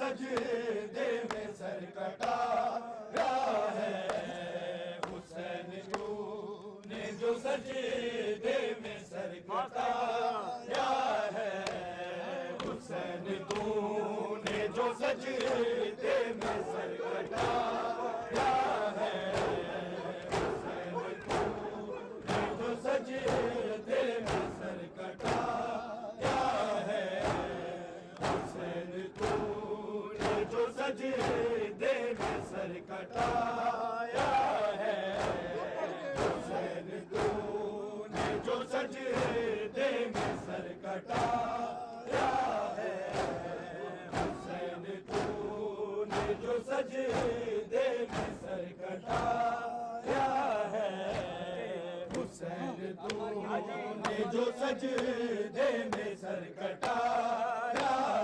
سجدے میں سر کٹایا ہے حسین تو نے جو سجدے میں سر کٹایا ہے حسین تو نے جو سجدے میں سر کٹایا ہے حسین تو نے جو سجدے میں سر کٹایا ہے حسین تو نے جو سجدے میں سر کٹایا ہے حسین تو نے جو سجدے میں سر کٹایا ہے حسین تو نے جو سجدے میں سر کٹایا ہے حسین تو نے جو سجدے میں سر کٹایا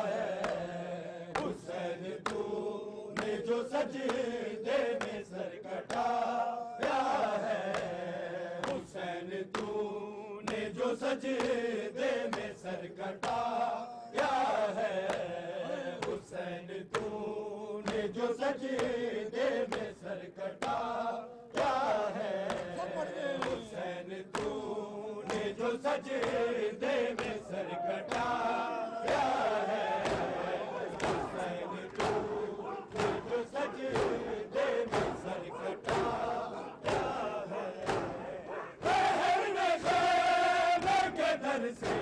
ہے حسین تو نے جو سجدے میں سر کٹایا ہے حسین تو نے جو سجدے میں سر کٹایا ہے حسین تو نے جو سجدے میں سر کٹایا ہے حسین تو نے جو سجدے میں سر کٹایا ہے حسین تو نے جو سجدے میں سر کٹایا ہے پہر نے خیمے کے در سے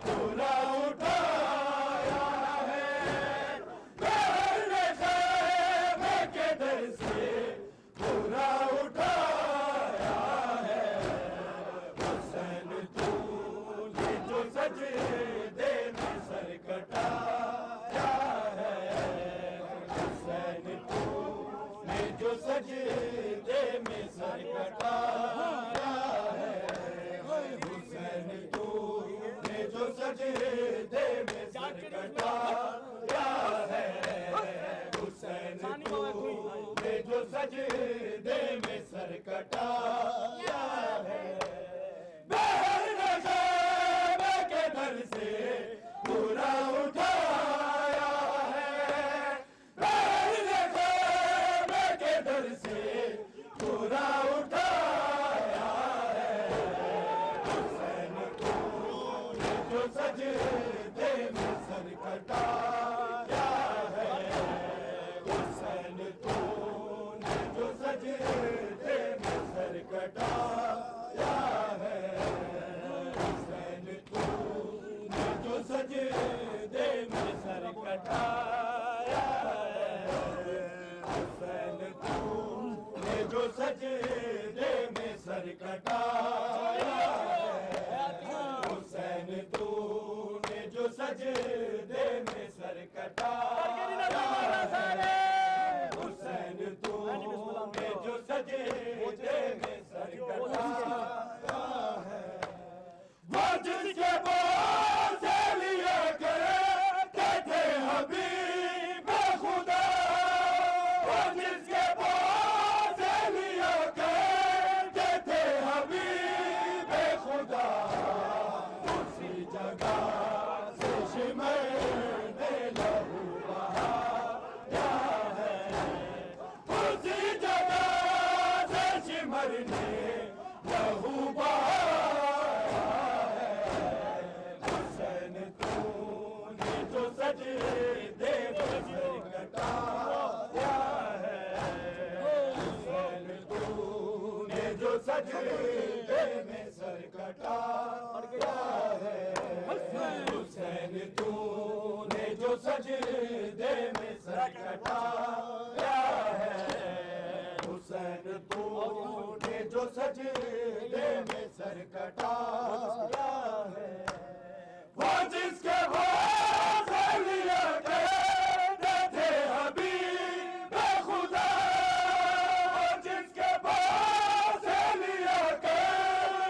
پورا اٹھایا ہے پہر نے خیمے کے در سے پورا اٹھایا ہے حسین تو نے جو سجدے میں سر کٹایا ہے حسین تو نے جو سجدے میں سر کٹایا ہے حسین تو نے جو سجدے میں سر کٹایا ہے حسین تو نے جو سجدے میں سر کٹایا ہے بہر نے خیمے کے در سے پورا اٹھایا ہے بہر نے خیمے کے در سے پورا اٹھایا ہے حسین تو نے جو سجدے میں سر کٹایا ہے حسین تو نے جو سجدے میں سر کٹایا ہے حسین تو نے جو سجدے میں سر کٹایا ہے حسین تو نے جو سجدے میں سر کٹایا ہے حسین تو نے جو سجدے میں سر کٹایا ہے حسین تو نے جو سجدے میں سر کٹایا ہے وہ جس کے پاس سے لیا کرتے تھے حبیب خدا وہ جس کے پاس سے لیا کرتے تھے حبیب خدا اسی جگہ سے شمر نے لہو بہایا ہے اسی جگہ سے شمر نے لہو بہایا ہے حسین تو نے جو سجدے میں سر کٹایا ہے حسین تو نے جو سجدے میں سر کٹایا ہے حسین تو نے جو سجدے میں سر کٹایا ہے حسین تو نے جو سجدے میں سر کٹایا ہے وہ جس کے پاس سے لیا کرتے تھے حبیب خدا وہ جس کے پاس سے لیا کرتے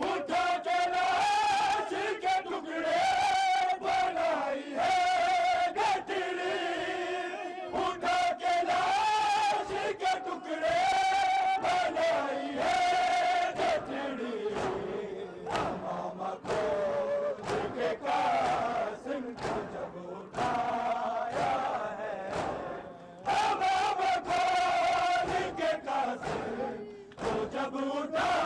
اٹھا کے لاش کے اب اٹھا